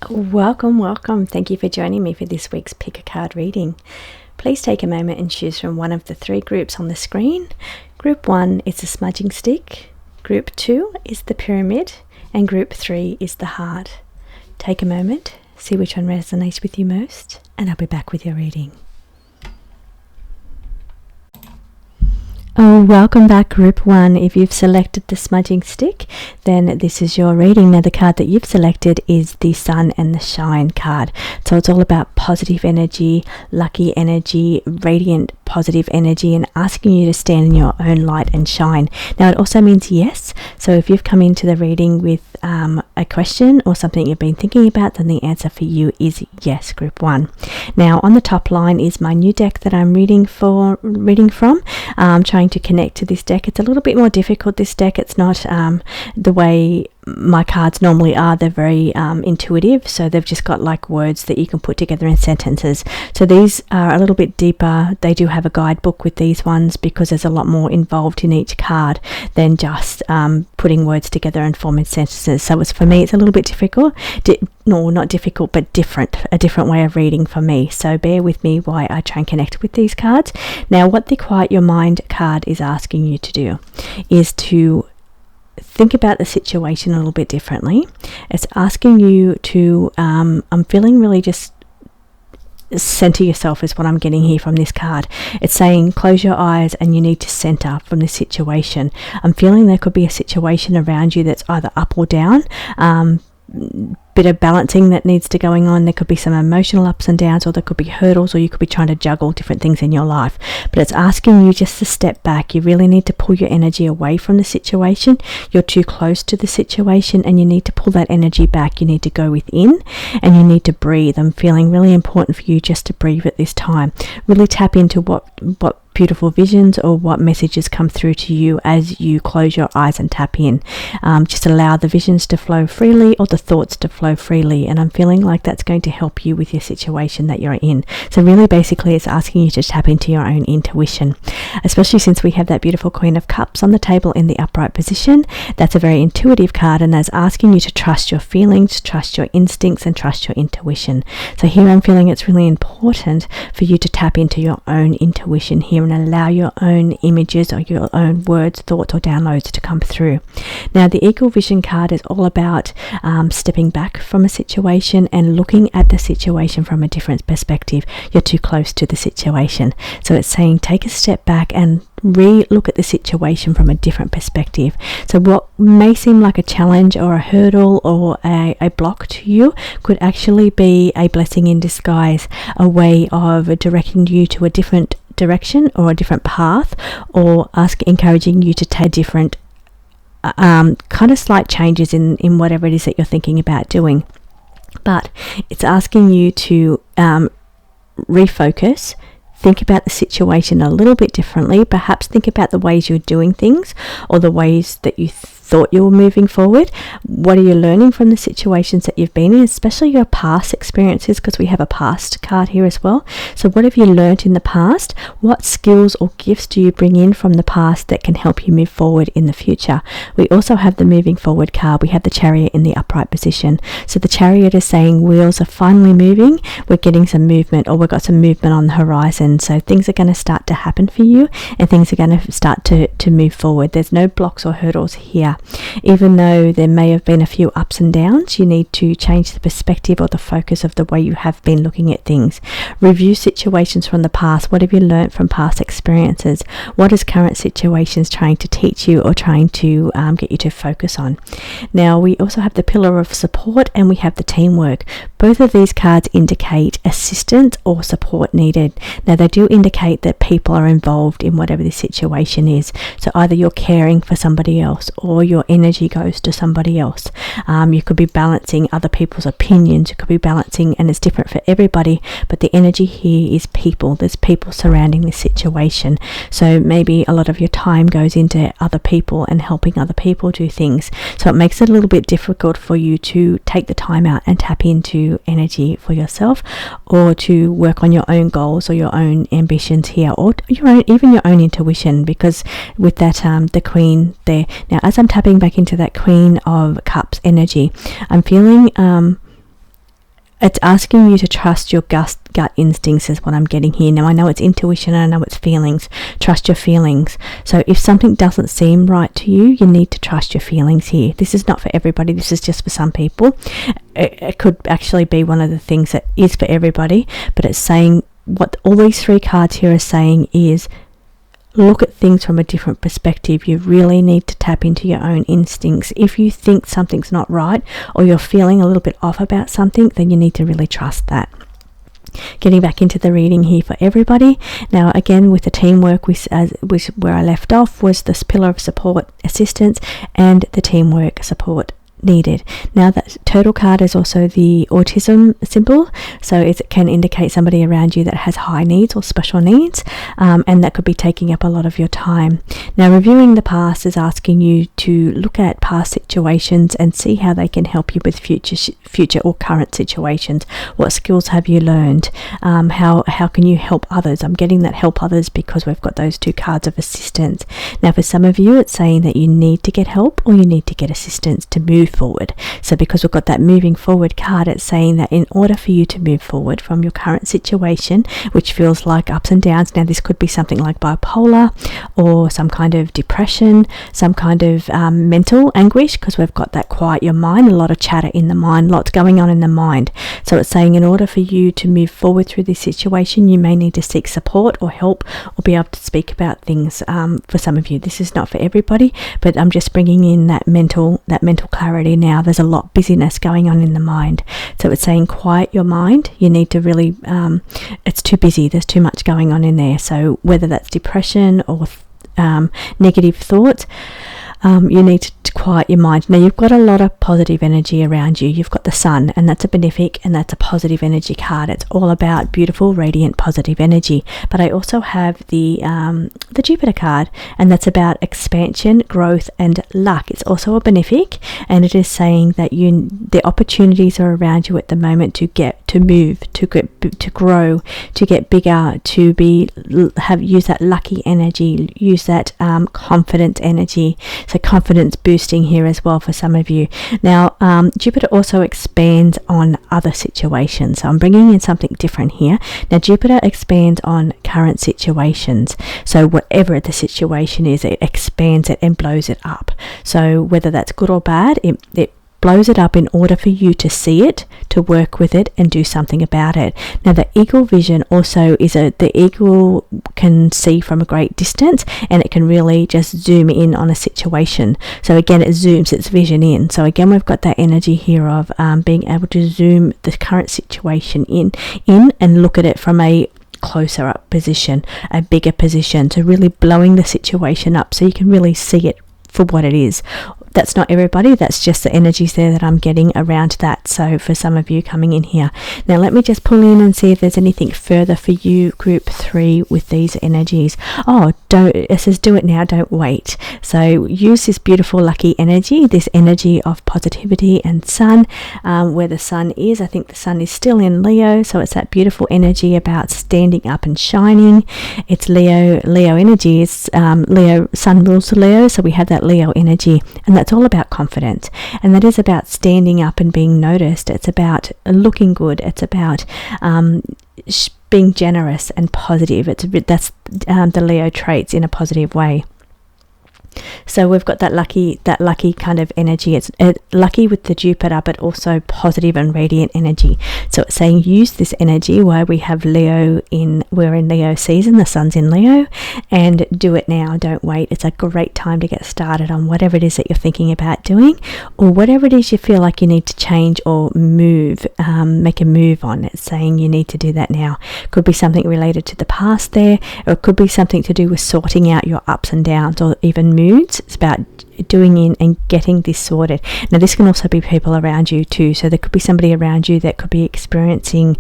Welcome. Thank you for joining me for this week's Pick a Card reading. Please take a moment and choose from one of the three groups on the screen. Group 1 is the smudging stick, Group 2 is the pyramid, and Group 3 is the heart. Take a moment, see which one resonates with you most, and I'll be back with your reading. Welcome back, Group 1. If you've selected the smudging stick, then this is your reading. Now, the card that you've selected is the Sun and the Shine card. So it's all about positive energy, lucky energy, radiant positive energy, and asking you to stand in your own light and shine. Now, it also means yes. So if you've come into the reading with a question or something you've been thinking about, then the answer for you is yes, Group 1. Now, on the top line is my new deck that I'm reading from. I'm trying to connect to this deck. It's a little bit more difficult, this deck. It's not the way my cards normally are. They're very intuitive, so they've just got like words that you can put together in sentences. So these are a little bit deeper. They do have a guidebook with these ones because there's a lot more involved in each card than just putting words together and forming sentences. So for me, it's a little bit difficult. Not difficult, but different. A different way of reading for me. So bear with me while I try and connect with these cards. Now, what the Quiet Your Mind card is asking you to do is to think about the situation a little bit differently. It's asking you to, I'm feeling really just center yourself is what I'm getting here from this card. It's saying close your eyes and you need to center from this situation. I'm feeling there could be a situation around you that's either up or down. Bit of balancing that needs to going on. There could be some emotional ups and downs, or there could be hurdles, or you could be trying to juggle different things in your life. But it's asking you just to step back. You really need to pull your energy away from the situation. You're too close to the situation and you need to pull that energy back. You need to go within and you need to breathe. I'm feeling really important for you just to breathe at this time. Really tap into what beautiful visions or what messages come through to you as you close your eyes and tap in. Just allow the visions to flow freely or the thoughts to flow freely, and I'm feeling like that's going to help you with your situation that you're in. So really basically it's asking you to tap into your own intuition, especially since we have that beautiful Queen of Cups on the table in the upright position. That's a very intuitive card, and that's asking you to trust your feelings, trust your instincts, and trust your intuition. So here I'm feeling it's really important for you to tap into your own intuition here and allow your own images or your own words, thoughts, or downloads to come through. Now, the Eagle Vision card is all about stepping back from a situation and looking at the situation from a different perspective. You're too close to the situation. So it's saying take a step back and re-look at the situation from a different perspective. So what may seem like a challenge or a hurdle or a block to you could actually be a blessing in disguise, a way of directing you to a different direction or a different path, or encouraging you to take different kind of slight changes in whatever it is that you're thinking about doing. But it's asking you to refocus, think about the situation a little bit differently, perhaps think about the ways you're doing things or the ways that you thought you were moving forward. What are you learning from the situations that you've been in, especially your past experiences, because we have a past card here as well. So what have you learned in the past? What skills or gifts do you bring in from the past that can help you move forward in the future? We also have the moving forward card. We have the Chariot in the upright position. So the Chariot is saying wheels are finally moving. We're getting some movement, or we've got some movement on the horizon. So things are going to start to happen for you and things are going to start to move forward. There's no blocks or hurdles here. Even though there may have been a few ups and downs, you need to change the perspective or the focus of the way you have been looking at things. Review situations from the past. What have you learned from past experiences? What is current situations trying to teach you or trying to get you to focus on? Now, we also have the Pillar of Support and we have the Teamwork. Both of these cards indicate assistance or support needed. Now, they do indicate that people are involved in whatever the situation is. So either you're caring for somebody else or your energy goes to somebody else. You could be balancing other people's opinions. You could be balancing, and it's different for everybody, but the energy here is people. There's people surrounding this situation. So maybe a lot of your time goes into other people and helping other people do things. So it makes it a little bit difficult for you to take the time out and tap into energy for yourself, or to work on your own goals or your own ambitions here, or even your own intuition, because with that the Queen there. Now, as I'm tapping back into that Queen of Cups energy, I'm feeling it's asking you to trust your gut instincts is what I'm getting here. Now, I know it's intuition and I know it's feelings. Trust your feelings. So if something doesn't seem right to you, you need to trust your feelings here. This is not for everybody. This is just for some people. It could actually be one of the things that is for everybody, but it's saying what all these 3 cards here are saying is look at things from a different perspective. You really need to tap into your own instincts. If you think something's not right or you're feeling a little bit off about something, then you need to really trust that. Getting back into the reading here for everybody. Now, again, with the teamwork, where I left off was this pillar of support, assistance, and the teamwork support needed. Now, that turtle card is also the autism symbol, so it can indicate somebody around you that has high needs or special needs, and that could be taking up a lot of your time. Now, reviewing the past is asking you to look at past situations and see how they can help you with future or current situations. What skills have you learned? How can you help others? I'm getting that help others because we've got those 2 cards of assistance. Now, for some of you, it's saying that you need to get help or you need to get assistance to move forward. So because we've got that moving forward card, it's saying that in order for you to move forward from your current situation, which feels like ups and downs, now this could be something like bipolar or some kind of depression, some kind of mental anguish, because we've got that quiet your mind, a lot of chatter in the mind, lots going on in the mind. So it's saying in order for you to move forward through this situation, you may need to seek support or help or be able to speak about things. For some of you, this is not for everybody, but I'm just bringing in that mental clarity. Now there's a lot busyness going on in the mind, so it's saying quiet your mind. You need to really it's too busy, there's too much going on in there. So whether that's depression or negative thoughts, you need to quiet your mind. Now, you've got a lot of positive energy around you. You've got the sun, and that's a benefic, and that's a positive energy card. It's all about beautiful, radiant, positive energy. But I also have the Jupiter card, and that's about expansion, growth, and luck. It's also a benefic, and it is saying that the opportunities are around you at the moment to move, to grow, to get bigger, to use that lucky energy, use that confident energy. So confidence boosting here as well for some of you. Now, Jupiter also expands on other situations. So I'm bringing in something different here. Now, Jupiter expands on current situations. So whatever the situation is, it expands it and blows it up. So whether that's good or bad, it blows it up in order for you to see it, to work with it, and do something about it. Now, the eagle vision also is the eagle can see from a great distance, and it can really just zoom in on a situation. So again, it zooms its vision in. So again, we've got that energy here of being able to zoom the current situation in and look at it from a closer up position, a bigger position, so really blowing the situation up so you can really see it for what it is. That's not everybody, that's just the energies there that I'm getting around that. So for some of you coming in here. Now let me just pull in and see if there's anything further for you, group 3, with these energies. It says do it now, don't wait. So use this beautiful lucky energy, this energy of positivity and sun, where the sun is. I think the sun is still in Leo, so it's that beautiful energy about standing up and shining. It's Leo energy. It's Leo, sun rules the Leo, so we have that Leo energy, and that's all about confidence, and that is about standing up and being noticed. It's about looking good. It's about being generous and positive. That's the Leo traits in a positive way. So we've got that lucky kind of energy. It's lucky with the Jupiter, but also positive and radiant energy. So it's saying use this energy while we have we're in Leo season, the sun's in Leo, and do it now, don't wait. It's a great time to get started on whatever it is that you're thinking about doing, or whatever it is you feel like you need to change or move, make a move on. It's saying you need to do that now. Could be something related to the past there, or it could be something to do with sorting out your ups and downs, or even moods. It's about doing in and getting this sorted. Now, this can also be people around you too. So there could be somebody around you that could be experiencing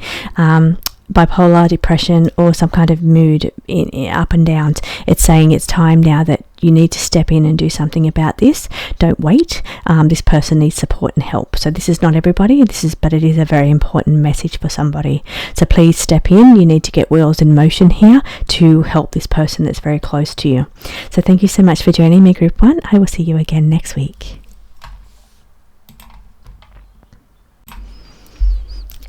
bipolar, depression, or some kind of mood in up and downs. It's saying it's time now that you need to step in and do something about this. Don't wait. This person needs support and help. So this is not everybody, but it is a very important message for somebody. So please step in. You need to get wheels in motion here to help this person that's very close to you. So thank you so much for joining me, Group 1. I will see you again next week.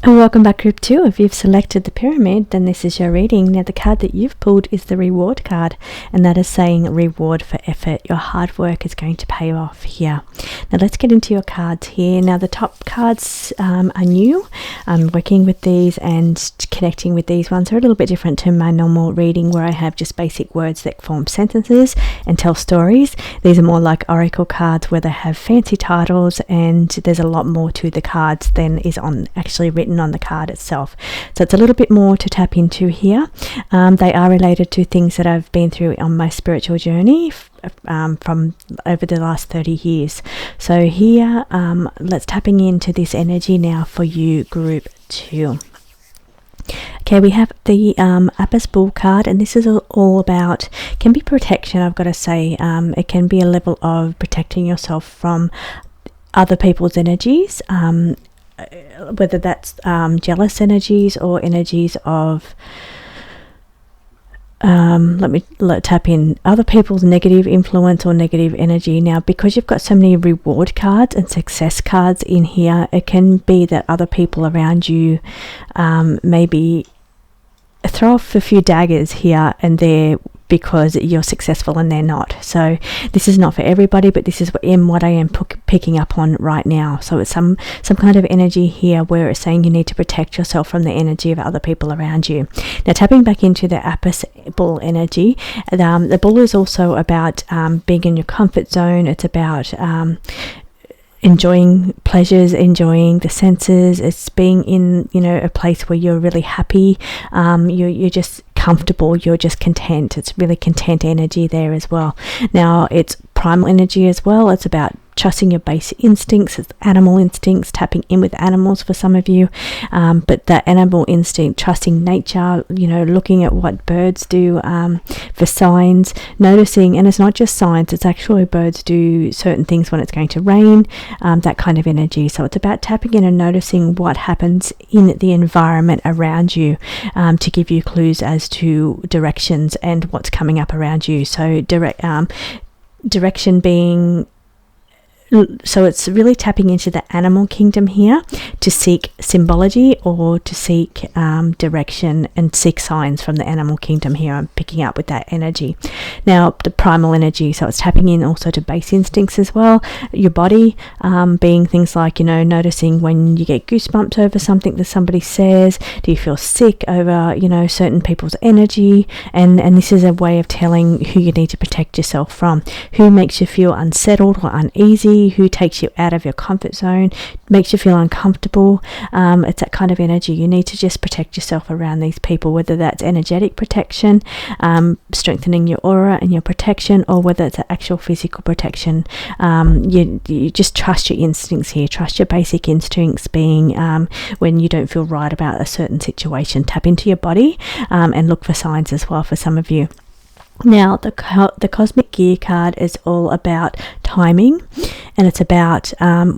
And welcome back, group 2. If you've selected the pyramid, then this is your reading. Now the card that you've pulled is the reward card, and that is saying reward for effort. Your hard work is going to pay off here. Now let's get into your cards here. Now the top cards are new. I'm working with these and connecting with these ones. They're a little bit different to my normal reading where I have just basic words that form sentences and tell stories. These are more like oracle cards where they have fancy titles and there's a lot more to the cards than is on actually written on the card itself. So it's a little bit more to tap into here. They are related to things that I've been through on my spiritual journey from over the last 30 years. So here, let's tapping into this energy now for you, group 2. Okay, we have the Apis Bull card, and this is all about, can be protection, I've got to say. It can be a level of protecting yourself from other people's energies, whether that's jealous energies or energies of let's tap in other people's negative influence or negative energy. Now because you've got so many reward cards and success cards in here, it can be that other people around you maybe throw off a few daggers here and there because you're successful and they're not. So this is not for everybody, but this is what I am picking up on right now. So it's some kind of energy here where it's saying you need to protect yourself from the energy of other people around you. Now tapping back into the Apis Bull energy, the bull is also about being in your comfort zone. It's about enjoying pleasures, enjoying the senses. It's being in, a place where you're really happy. You're just comfortable, you're just content. It's really content energy there as well. Now it's primal energy as well. It's about trusting your basic instincts. It's animal instincts, tapping in with animals for some of you, but that animal instinct, trusting nature, looking at what birds do for signs, noticing. And it's not just signs, it's actually birds do certain things when it's going to rain, that kind of energy. So it's about tapping in and noticing what happens in the environment around you, to give you clues as to directions and what's coming up around you. So direction being, so it's really tapping into the animal kingdom here to seek symbology or to seek direction and seek signs from the animal kingdom here. I'm picking up with that energy. Now the primal energy, so it's tapping in also to base instincts as well. Your body, being things like, noticing when you get goosebumps over something that somebody says. Do you feel sick over, certain people's energy? And this is a way of telling who you need to protect yourself from. Who makes you feel unsettled or uneasy? Who takes you out of your comfort zone, makes you feel uncomfortable. It's that kind of energy. You need to just protect yourself around these people, whether that's energetic protection, strengthening your aura and your protection, or whether it's an actual physical protection. You just trust your instincts here. Trust your basic instincts, being when you don't feel right about a certain situation. Tap into your body and look for signs as well for some of you. Now the Cosmic Gear card is all about timing, and it's about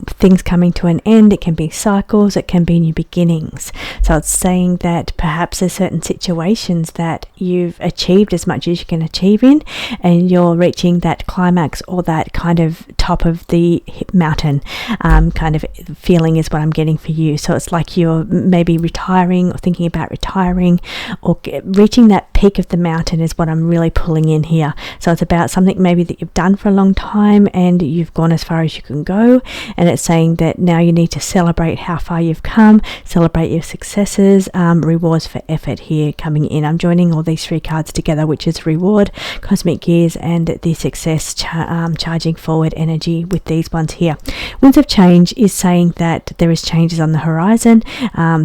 things coming to an end. It can be cycles, it can be new beginnings. So it's saying that perhaps there's certain situations that you've achieved as much as you can achieve in, and you're reaching that climax or that kind of top of the mountain kind of feeling is what I'm getting for you. So it's like you're maybe retiring or thinking about retiring, or reaching that peak of the mountain is what I'm really pulling in here. So it's about something maybe that you've done for a long time and you've gone as far as you can go, and it's saying that now you need to celebrate how far you've come, celebrate your successes. Rewards for effort here coming in. I'm joining all these three cards together, which is reward, cosmic gears, and the success charging forward energy with these ones here. Winds of change is saying that there is changes on the horizon.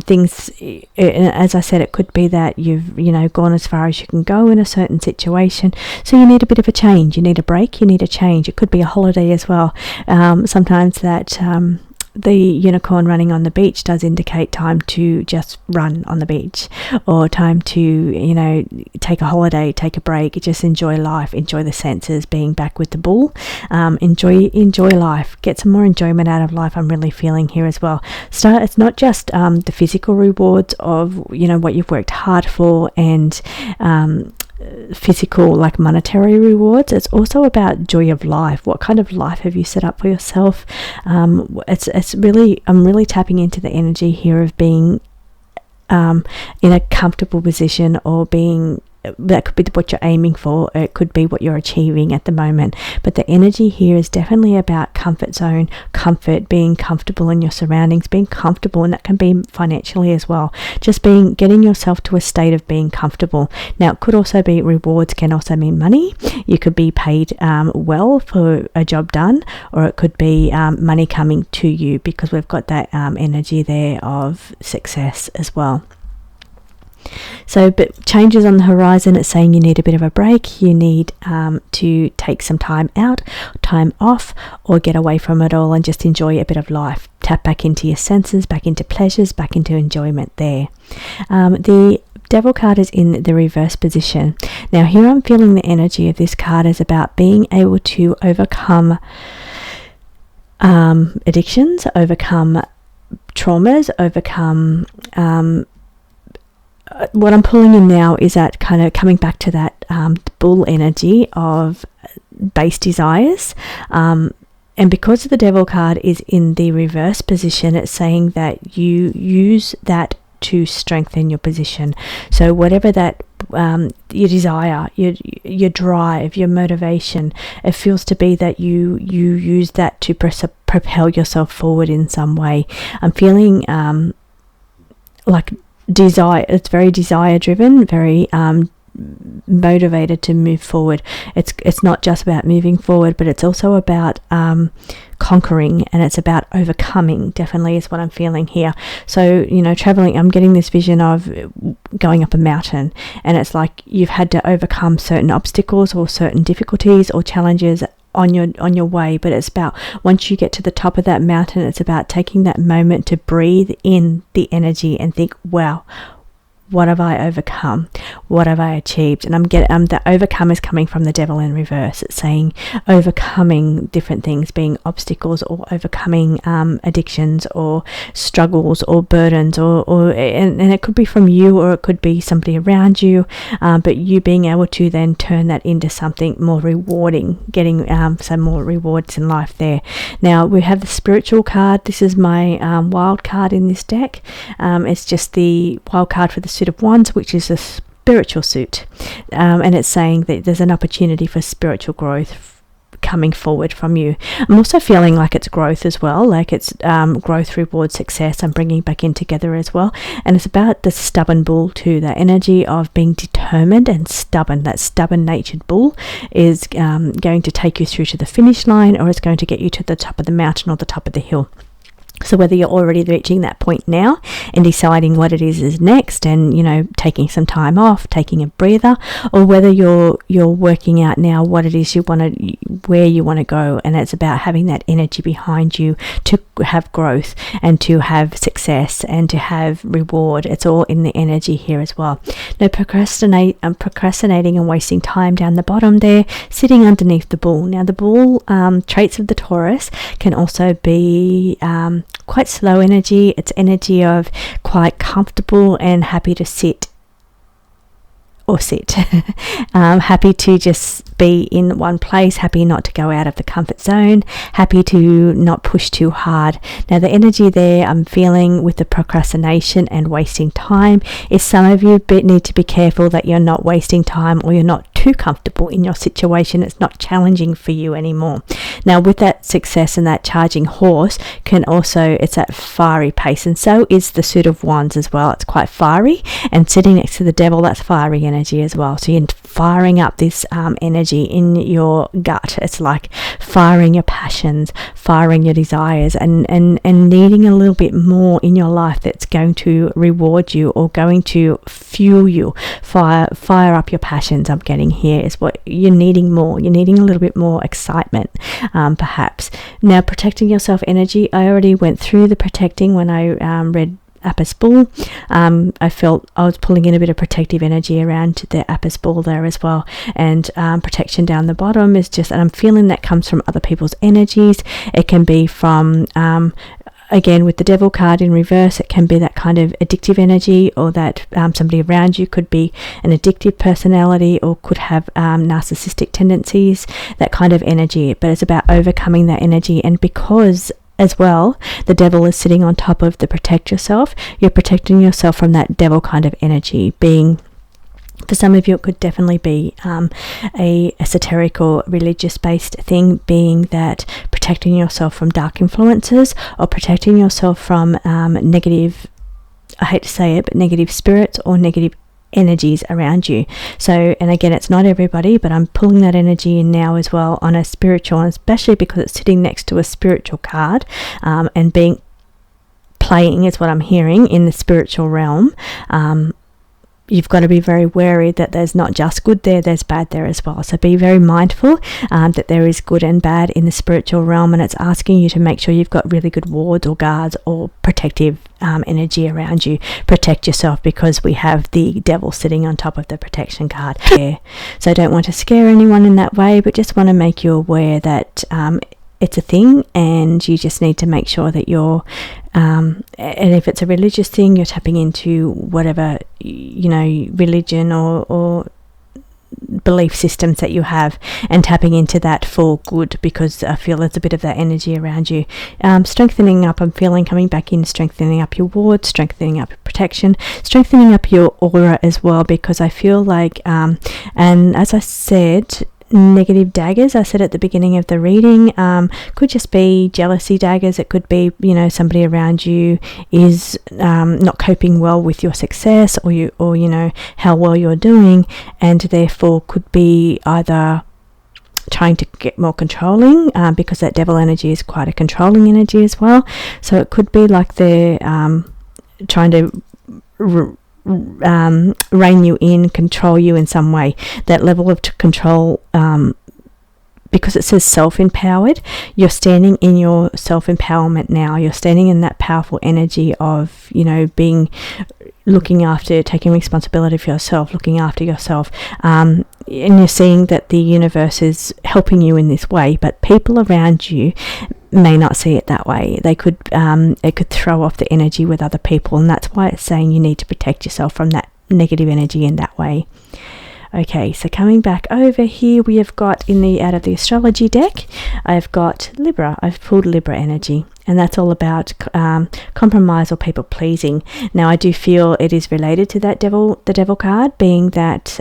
Things, as I said, it could be that you've gone as far as you can go in a certain situation. So you need a bit of a change. You need a break. You need a change. It could be a holiday as well. Sometimes that the unicorn running on the beach does indicate time to just run on the beach, or time to take a holiday, take a break, just enjoy life, enjoy the senses. Being back with the bull, enjoy life, get some more enjoyment out of life. I'm really feeling here as well. So it's not just the physical rewards of what you've worked hard for and physical, like monetary rewards. It's also about joy of life. What kind of life have you set up for yourself? It's really, I'm really tapping into the energy here of being in a comfortable position, or being, that could be what you're aiming for, or it could be what you're achieving at the moment. But the energy here is definitely about comfort zone, comfort, being comfortable in your surroundings, being comfortable, and that can be financially as well. Just getting yourself to a state of being comfortable. Now, it could also be rewards, can also mean money. You could be paid well for a job done, or it could be money coming to you, because we've got that energy there of success as well. So, but changes on the horizon, it's saying you need a bit of a break, you need to take some time out, time off, or get away from it all and just enjoy a bit of life. Tap back into your senses, back into pleasures, back into enjoyment there. The Devil card is in the reverse position. Now here I'm feeling the energy of this card is about being able to overcome addictions, overcome traumas, overcome what I'm pulling in now is that kind of coming back to that bull energy of base desires. And because the Devil card is in the reverse position, it's saying that you use that to strengthen your position. So whatever that your desire, your drive, your motivation, it feels to be that you use that to propel yourself forward in some way. I'm feeling like desire, it's very desire driven, very motivated to move forward. It's not just about moving forward, but it's also about conquering, and it's about overcoming, definitely is what I'm feeling here. So, traveling, I'm getting this vision of going up a mountain, and it's like you've had to overcome certain obstacles or certain difficulties or challenges on your way, but it's about once you get to the top of that mountain, it's about taking that moment to breathe in the energy and think, wow, what have I overcome? What have I achieved? And the overcome is coming from the Devil in reverse. It's saying overcoming different things, being obstacles, or overcoming addictions or struggles or burdens, and it could be from you, or it could be somebody around you, but you being able to then turn that into something more rewarding, getting some more rewards in life there. Now we have the spiritual card. This is my wild card in this deck. It's just the wild card for the Suit of Wands, which is a spiritual suit, and it's saying that there's an opportunity for spiritual growth coming forward from you. I'm also feeling like it's growth as well, like it's growth, reward, success. I'm bringing back in together as well, and it's about the stubborn bull too. That energy of being determined and stubborn, that stubborn natured bull is going to take you through to the finish line, or it's going to get you to the top of the mountain or the top of the hill. So whether you're already reaching that point now and deciding what it is next, and taking some time off, taking a breather, or whether you're working out now what it is where you want to go, and it's about having that energy behind you to have growth and to have success and to have reward. It's all in the energy here as well. No procrastinating and wasting time down the bottom there, sitting underneath the bull. Now the bull traits of the Taurus can also be quite slow energy. It's energy of quite comfortable and happy to sit, happy to just be in one place, happy not to go out of the comfort zone, happy to not push too hard. Now the energy there I'm feeling with the procrastination and wasting time is some of you need to be careful that you're not wasting time, or you're not too comfortable in your situation. It's not challenging for you anymore. Now with that success and that charging horse it's that fiery pace, and so is the Suit of Wands as well. It's quite fiery, and sitting next to the Devil, that's fiery energy as well. So you're firing up this energy in your gut. It's like firing your passions, firing your desires, and needing a little bit more in your life that's going to reward you or going to fuel you. Fire up your passions, I'm getting here, is what you're needing more. You're needing a little bit more excitement, perhaps. Now protecting yourself energy, I already went through the protecting when I read Apis Bull. I felt I was pulling in a bit of protective energy around the Apis Bull there as well, and protection down the bottom is just, and I'm feeling that comes from other people's energies. It can be from again with the Devil card in reverse, it can be that kind of addictive energy, or that somebody around you could be an addictive personality, or could have narcissistic tendencies, that kind of energy. But it's about overcoming that energy, and because as well, the devil is sitting on top of the protect yourself. You're protecting yourself from that devil kind of energy. Being, for some of you, it could definitely be a esoteric or religious based thing, being that protecting yourself from dark influences, or protecting yourself from negative, I hate to say it, but negative spirits or negative energies around you. So, and again, it's not everybody, but I'm pulling that energy in now as well on a spiritual, and especially because it's sitting next to a spiritual card, and being playing is what I'm hearing in the spiritual realm. You've got to be very wary that there's not just good there, there's bad there as well. So be very mindful that there is good and bad in the spiritual realm, and it's asking you to make sure you've got really good wards or guards or protective energy around you. Protect yourself, because we have the devil sitting on top of the protection card there. So I don't want to scare anyone in that way, but just want to make you aware that it's a thing, and you just need to make sure that you're and if it's a religious thing, you're tapping into whatever, you know, religion or belief systems that you have, and tapping into that for good, because I feel there's a bit of that energy around you. Strengthening up, I'm feeling coming back in, strengthening up your ward, strengthening up your protection, strengthening up your aura as well, because I feel like and as I said, negative daggers, I said at the beginning of the reading, could just be jealousy daggers. It could be, you know, somebody around you is not coping well with your success, or you know how well you're doing, and therefore could be either trying to get more controlling, because that devil energy is quite a controlling energy as well. So it could be like they're trying to rein you in, control you in some way. That level of control, because it says self-empowered, you're standing in your self-empowerment now. You're standing in that powerful energy of, you know, being, looking after, taking responsibility for yourself, looking after yourself, and you're seeing that the universe is helping you in this way, but people around you may not see it that way. They could it could throw off the energy with other people, and that's why it's saying you need to protect yourself from that negative energy in that way. Okay, so coming back over here, we have got out of the astrology deck, I've got Libra. I've pulled Libra energy, and that's all about compromise or people pleasing. Now, I do feel it is related to that the devil card, being that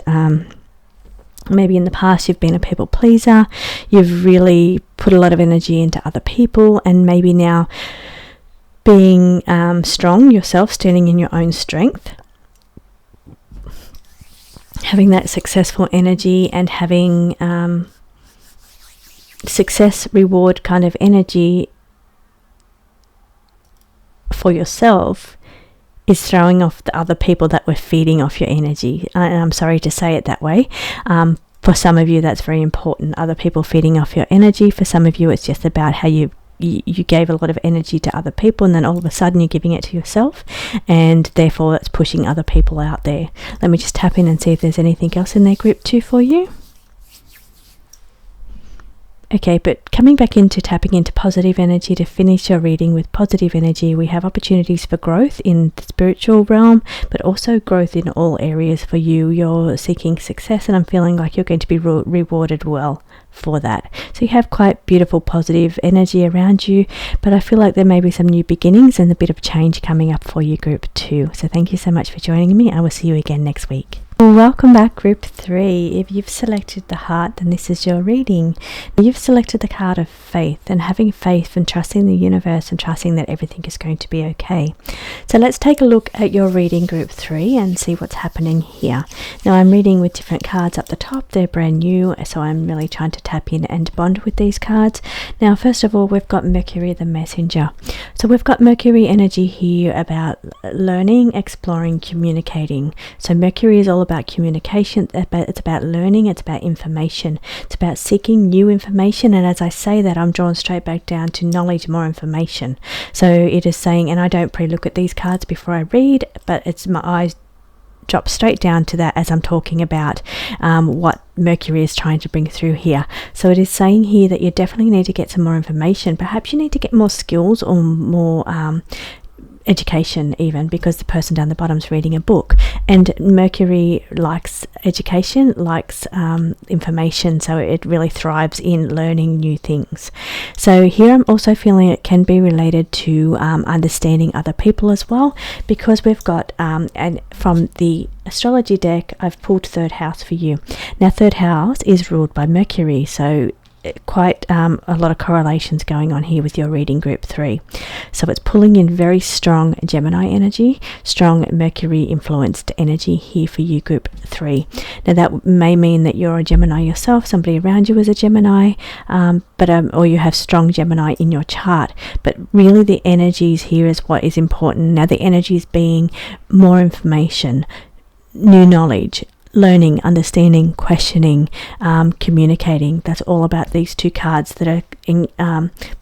maybe in the past you've been a people pleaser, you've really put a lot of energy into other people, and maybe now being strong yourself, standing in your own strength, having that successful energy and having success reward kind of energy for yourself is throwing off the other people that were feeding off your energy. And I'm sorry to say it that way. For some of you, that's very important. Other people feeding off your energy. For some of you, it's just about how you gave a lot of energy to other people, and then all of a sudden you're giving it to yourself, and therefore that's pushing other people out there. Let me just tap in and see if there's anything else in there, group 2, for you. Okay, but coming back into tapping into positive energy to finish your reading with positive energy, we have opportunities for growth in the spiritual realm, but also growth in all areas for you. You're seeking success, and I'm feeling like you're going to be rewarded well for that. So you have quite beautiful positive energy around you, but I feel like there may be some new beginnings and a bit of change coming up for you, group 2. So thank you so much for joining me. I will see you again next week. Welcome back, group 3. If you've selected the heart, then this is your reading. You've selected the card of faith, and having faith and trusting the universe and trusting that everything is going to be okay. So let's take a look at your reading, group 3, and see what's happening here. Now, I'm reading with different cards up the top. They're brand new, so I'm really trying to tap in and bond with these cards. Now, first of all, we've got Mercury the Messenger. So we've got Mercury energy here about learning, exploring, communicating. So Mercury is all about communication. It's about learning, it's about information, it's about seeking new information, and as I say that, I'm drawn straight back down to knowledge, more information. So it is saying, and I don't pre-look at these cards before I read, but it's my eyes drop straight down to that as I'm talking about what Mercury is trying to bring through here. So it is saying here that you definitely need to get some more information. Perhaps you need to get more skills or more education, even, because the person down the bottom is reading a book, And Mercury likes education, likes information, so it really thrives in learning new things. So here I'm also feeling it can be related to understanding other people as well, because we've got, and from the astrology deck, I've pulled third house for you. Now, third house is ruled by Mercury, so quite a lot of correlations going on here with your reading group 3. So it's pulling in very strong Gemini energy, strong Mercury influenced energy here for you group 3. Now that may mean that you're a Gemini yourself, somebody around you is a Gemini, or you have strong Gemini in your chart, but really the energies here is what is important. Now the energies being more information, new knowledge, learning, understanding, questioning, communicating. That's all about these 2 cards that are in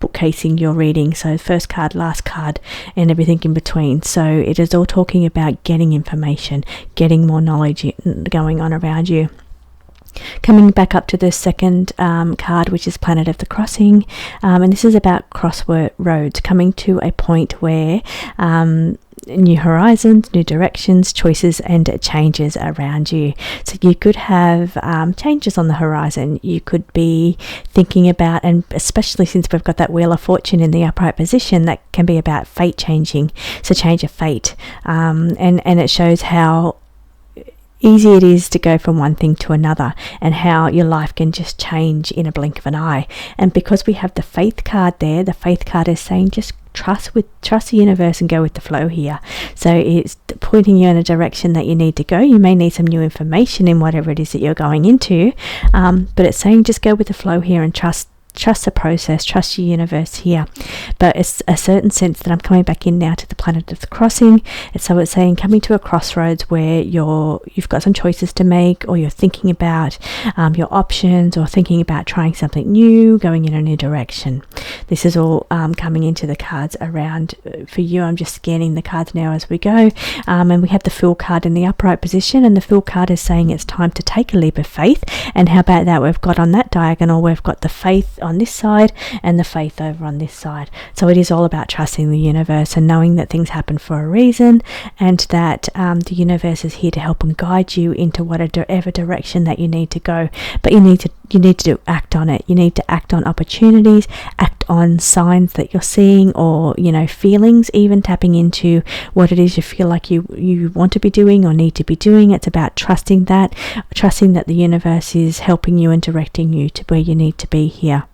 bookcasing your reading. So first card, last card, and everything in between. So it is all talking about getting information, getting more knowledge going on around you. Coming back up to the second card, which is Planet of the Crossing, and this is about crossroads, coming to a point where new horizons, new directions, choices and changes around you. So you could have changes on the horizon. You could be thinking about, and especially since we've got that Wheel of Fortune in the upright position, that can be about fate changing. So change of fate, and it shows how easy it is to go from one thing to another, and how your life can just change in a blink of an eye. And because we have the Faith card there, the Faith card is saying just trust the universe and go with the flow here. So it's pointing you in a direction that you need to go. You may need some new information in whatever it is that you're going into, but it's saying just go with the flow here and trust the process, trust your universe here. But it's a certain sense that I'm coming back in now to the Planet of the Crossing. And so it's saying coming to a crossroads where you've got some choices to make, or you're thinking about your options, or thinking about trying something new, going in a new direction. This is all coming into the cards around for you. I'm just scanning the cards now as we go, and we have the Fool card in the upright position, and the Fool card is saying it's time to take a leap of faith. And how about that? We've got on that diagonal, we've got the faith on this side and the faith over on this side. So it is all about trusting the universe and knowing that things happen for a reason, and that the universe is here to help and guide you into whatever direction that you need to go. But you need to act on it. You need to act on opportunities, act on signs that you're seeing, or feelings, even tapping into what it is you feel like you want to be doing or need to be doing. It's about trusting that the universe is helping you and directing you to where you need to be here.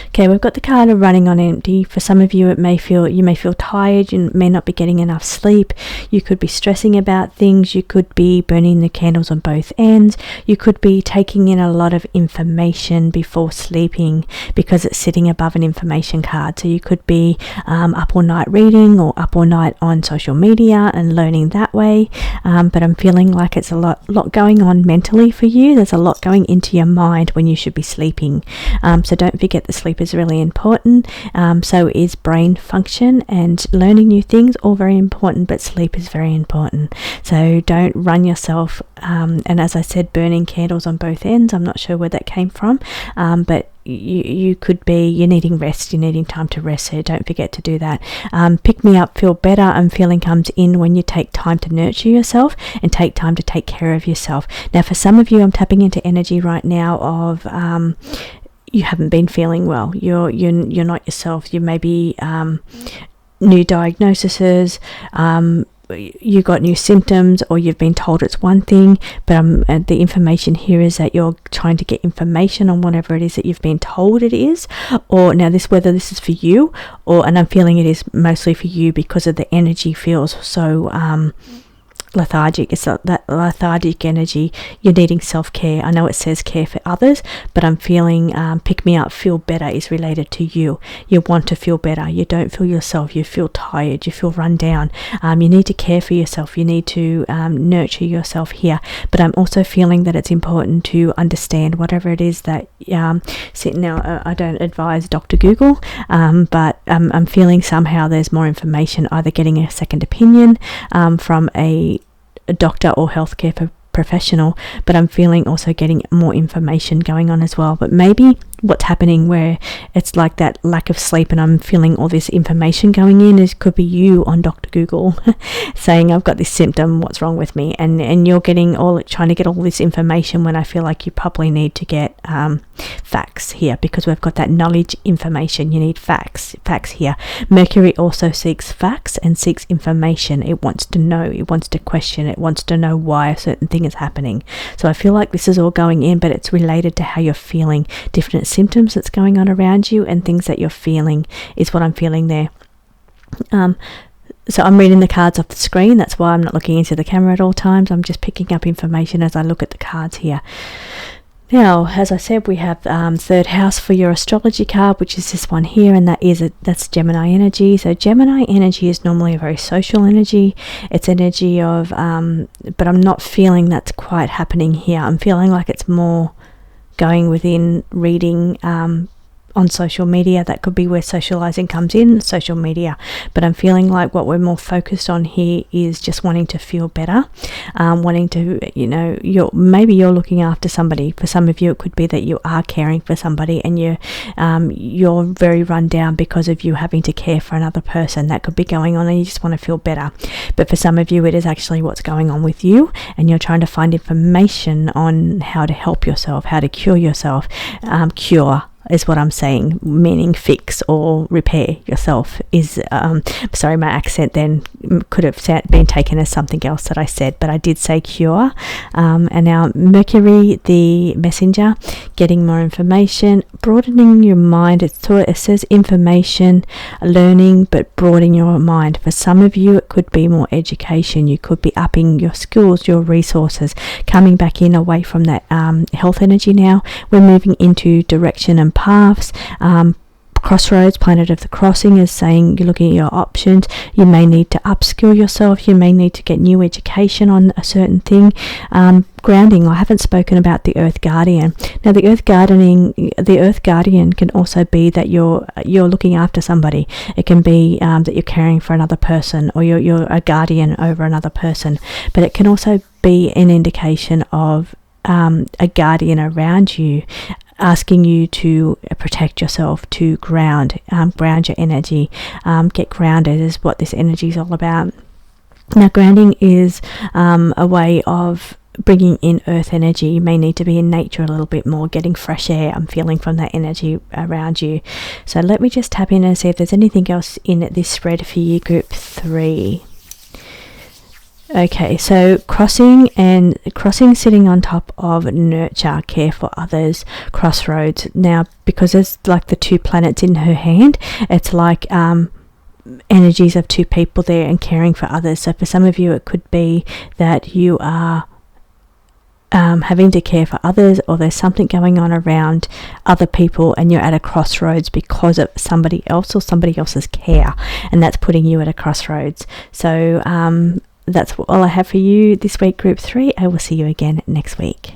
Okay, we've got the card of running on empty. For some of you, you may feel tired. You may not be getting enough sleep. You could be stressing about things. You could be burning the candles on both ends. You could be taking in a lot of information before sleeping, because it's sitting above an information card. So you could be up all night reading, or up all night on social media and learning that way. But I'm feeling like it's a lot going on mentally for you. There's a lot going into your mind when you should be sleeping. So don't forget the sleep is really important. So is brain function and learning new things, all very important, but sleep is very important. So don't run yourself, and as I said, burning candles on both ends. I'm not sure where that came from, but you could be, you're needing rest, you're needing time to rest, so don't forget to do that. Pick me up, feel better, and feeling comes in when you take time to nurture yourself and take time to take care of yourself. Now for some of you, I'm tapping into energy right now of you haven't been feeling well. You're not yourself. You may be new diagnoses, you got new symptoms, or you've been told it's one thing, but the information here is that you're trying to get information on whatever it is that you've been told it is. Or now whether this is for you, and I'm feeling it is mostly for you because of the energy feels so lethargic. It's that lethargic energy. You're needing self-care. I know it says care for others, but I'm feeling pick me up, feel better is related to you. You want to feel better. You don't feel yourself. You feel tired. You feel run down. You need to care for yourself. You need to nurture yourself here. But I'm also feeling that it's important to understand whatever it is that now I don't advise Dr. Google, but I'm feeling somehow there's more information, either getting a second opinion from a doctor or healthcare professional, but I'm feeling also getting more information going on as well. But maybe what's happening, where it's like that lack of sleep and I'm feeling all this information going in. It could be you on Dr. Google saying, I've got this symptom, what's wrong with me? And you're trying to get all this information, when I feel like you probably need to get facts here, because we've got that knowledge information. You need facts here. Mercury also seeks facts and seeks information. It wants to know, it wants to question, it wants to know why a certain thing is happening. So I feel like this is all going in, but it's related to how you're feeling. Different symptoms that's going on around you and things that you're feeling is what I'm feeling there. So I'm reading the cards off the screen. That's why I'm not looking into the camera at all times. I'm just picking up information as I look at the cards here. Now, as I said, we have third house for your astrology card, which is this one here, and that's Gemini energy. So Gemini energy is normally a very social energy. It's energy of, but I'm not feeling that's quite happening here. I'm feeling like it's more going within, reading on social media. That could be where socializing comes in, social media. But I'm feeling like what we're more focused on here is just wanting to feel better, wanting to, maybe you're looking after somebody. For some of you, it could be that you are caring for somebody, and you're very run down because of you having to care for another person. That could be going on, and you just want to feel better. But for some of you, it is actually what's going on with you, and you're trying to find information on how to help yourself, how to cure yourself. Cure is what I'm saying, meaning fix or repair yourself. Sorry, my accent then could have been taken as something else that I said, but I did say cure. And now Mercury, the messenger, getting more information, broadening your mind. It says information, learning, but broadening your mind. For some of you, it could be more education. You could be upping your skills, your resources, coming back in away from that health energy. Now we're moving into direction and paths. Crossroads, planet of the crossing, is saying you're looking at your options. You may need to upskill yourself. You may need to get new education on a certain thing. Grounding. I haven't spoken about the Earth Guardian. Now, the Earth Guardian can also be that you're looking after somebody. It can be that you're caring for another person, or you're a guardian over another person. But it can also be an indication of a guardian around you, asking you to protect yourself, to ground your energy. Get grounded is what this energy is all about. Now, grounding is a way of bringing in earth energy. You may need to be in nature a little bit more, getting fresh air. I'm feeling from that energy around you. So let me just tap in and see if there's anything else in this spread for you, group 3. Okay, so crossing sitting on top of nurture, care for others, crossroads. Now, because it's like the two planets in her hand, it's like energies of two people there and caring for others. So for some of you, it could be that you are having to care for others, or there's something going on around other people and you're at a crossroads because of somebody else or somebody else's care, and that's putting you at a crossroads. So that's all I have for you this week, group 3. I will see you again next week.